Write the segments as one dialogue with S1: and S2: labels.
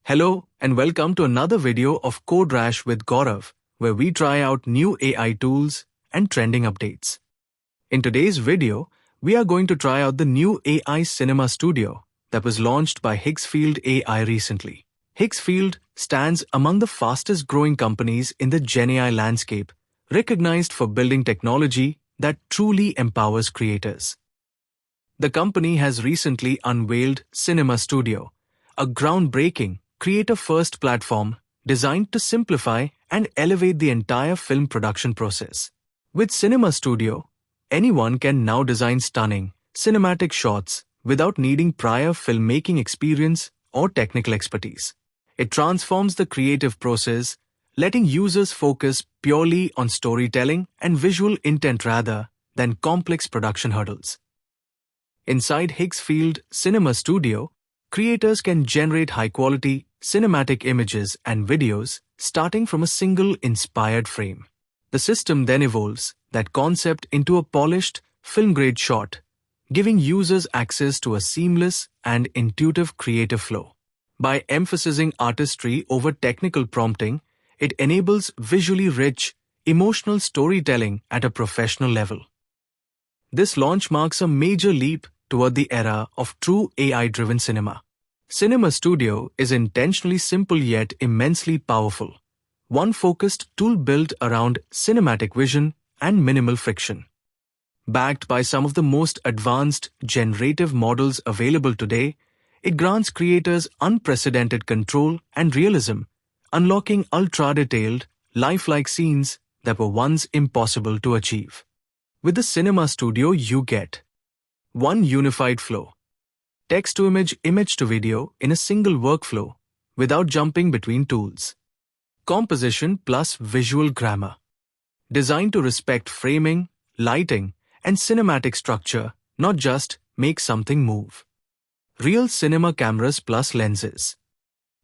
S1: Hello and welcome to another video of Code Rash with Gaurav, where we try out new AI tools and trending updates. In today's video, we are going to try out the new AI Cinema Studio that was launched by Higgsfield AI recently. Higgsfield stands among the fastest growing companies in the GenAI landscape, recognized for building technology that truly empowers creators. The company has recently unveiled Cinema Studio, a groundbreaking creator-first platform designed to simplify and elevate the entire film production process. With Cinema Studio, anyone can now design stunning, cinematic shots without needing prior filmmaking experience or technical expertise. It transforms the creative process, letting users focus purely on storytelling and visual intent rather than complex production hurdles. Inside Higgsfield Cinema Studio, creators can generate high-quality cinematic images and videos starting from a single inspired frame. The system then evolves that concept into a polished, film-grade shot, giving users access to a seamless and intuitive creative flow. By emphasizing artistry over technical prompting, it enables visually rich, emotional storytelling at a professional level. This launch marks a major leap toward the era of true AI-driven cinema. Cinema Studio is intentionally simple yet immensely powerful, one focused tool built around cinematic vision and minimal friction. Backed by some of the most advanced generative models available today, it grants creators unprecedented control and realism, unlocking ultra-detailed, lifelike scenes that were once impossible to achieve. With the Cinema Studio, you get one unified flow. Text-to-image, image-to-video in a single workflow without jumping between tools. Composition plus visual grammar. Designed to respect framing, lighting, and cinematic structure, not just make something move. Real cinema cameras plus lenses.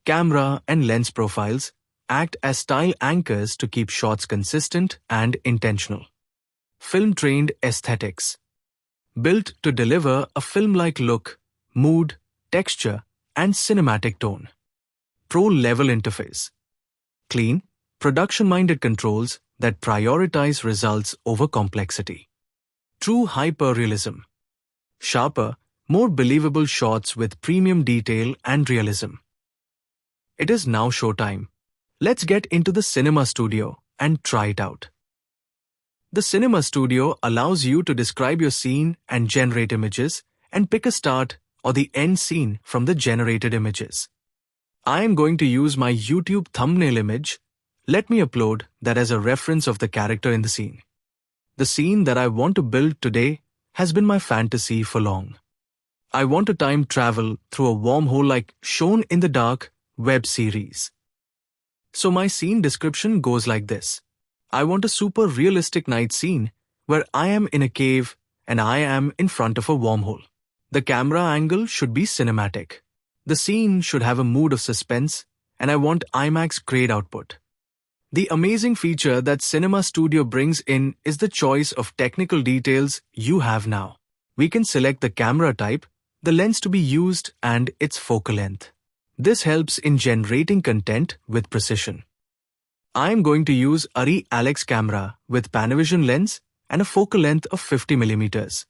S1: Camera and lens profiles act as style anchors to keep shots consistent and intentional. Film-trained aesthetics. Built to deliver a film-like look, mood, texture, and cinematic tone. Pro-level interface. Clean, production-minded controls that prioritize results over complexity. True hyper-realism. Sharper, more believable shots with premium detail and realism. It is now showtime. Let's get into the Cinema Studio and try it out. The Cinema Studio allows you to describe your scene and generate images and pick a start or the end scene from the generated images. I am going to use my YouTube thumbnail image. Let me upload that as a reference of the character in the scene. The scene that I want to build today has been my fantasy for long. I want to time travel through a wormhole like Shown in the Dark web series. So my scene description goes like this. I want a super realistic night scene where I am in a cave and I am in front of a wormhole. The camera angle should be cinematic. The scene should have a mood of suspense, and I want IMAX grade output. The amazing feature that Cinema Studio brings in is the choice of technical details you have now. We can select the camera type, the lens to be used, and its focal length. This helps in generating content with precision. I am going to use Arri Alex camera with Panavision lens and a focal length of 50mm.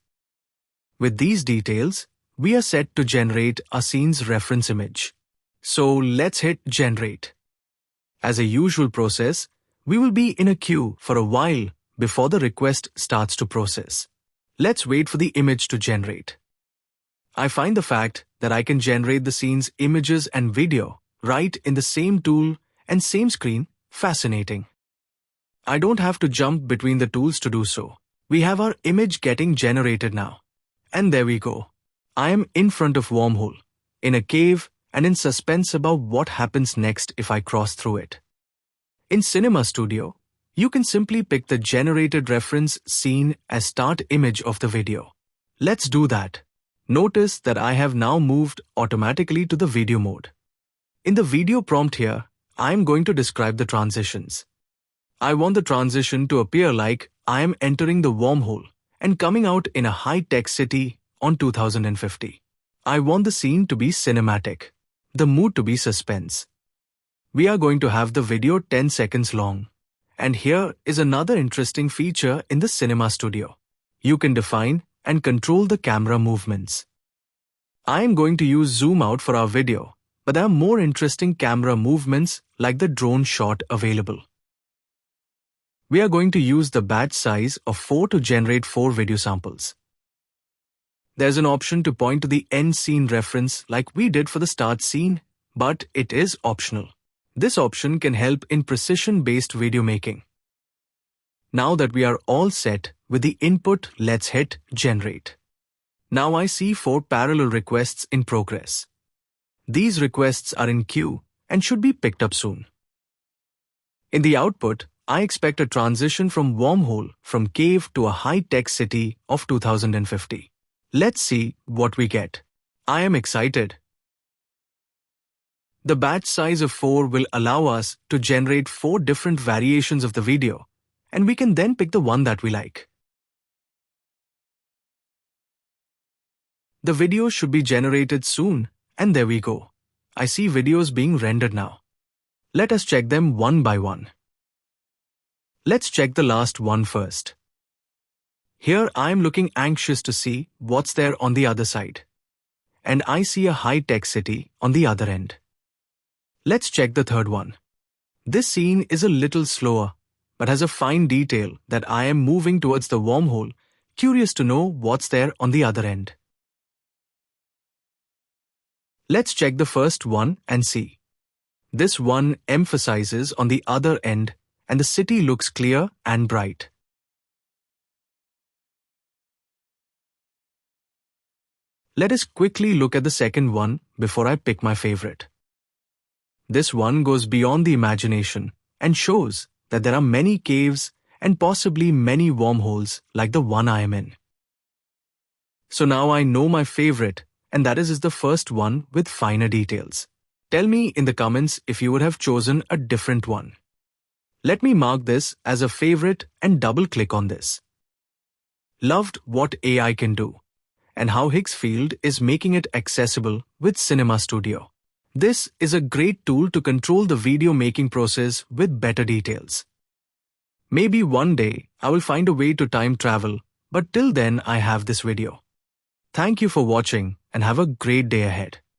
S1: With these details, we are set to generate a scene's reference image. So let's hit generate. As a usual process, we will be in a queue for a while before the request starts to process. Let's wait for the image to generate. I find the fact that I can generate the scene's images and video right in the same tool and same screen fascinating. I don't have to jump between the tools to do so. We have our image getting generated now. And there we go. I am in front of wormhole, in a cave, and in suspense about what happens next if I cross through it. In Cinema Studio, you can simply pick the generated reference scene as start image of the video. Let's do that. Notice that I have now moved automatically to the video mode. In the video prompt here, I am going to describe the transitions. I want the transition to appear like I am entering the wormhole and coming out in a high-tech city on 2050. I want the scene to be cinematic. the mood to be suspense. We are going to have the video 10 seconds long. And here is another interesting feature in the Cinema Studio. You can define and control the camera movements. I am going to use zoom out for our video, but there are more interesting camera movements like the drone shot available. We are going to use the batch size of 4 to generate 4 video samples. There's an option to point to the end scene reference like we did for the start scene, but it is optional. This option can help in precision-based video making. Now that we are all set with the input, let's hit Generate. Now I see 4 parallel requests in progress. These requests are in queue and should be picked up soon. In the output, I expect a transition from wormhole from cave to a high-tech city of 2050. Let's see what we get. I am excited. The batch size of 4 will allow us to generate 4 different variations of the video, and we can then pick the one that we like. The video should be generated soon, and there we go. I see videos being rendered now. Let us check them one by one. Let's check the last one first. Here I am looking anxious to see what's there on the other side. And I see a high-tech city on the other end. Let's check the third one. This scene is a little slower, but has a fine detail that I am moving towards the wormhole, curious to know what's there on the other end. Let's check the first one and see. This one emphasizes on the other end, and the city looks clear and bright. Let us quickly look at the second one before I pick my favorite. This one goes beyond the imagination and shows that there are many caves and possibly many wormholes like the one I am in. So now I know my favorite, and that is the first one with finer details. Tell me in the comments if you would have chosen a different one. Let me mark this as a favorite and double-click on this. Loved what AI can do, and how Higgsfield is making it accessible with Cinema Studio. This is a great tool to control the video making process with better details. Maybe one day I will find a way to time travel, but till then I have this video. Thank you for watching and have a great day ahead.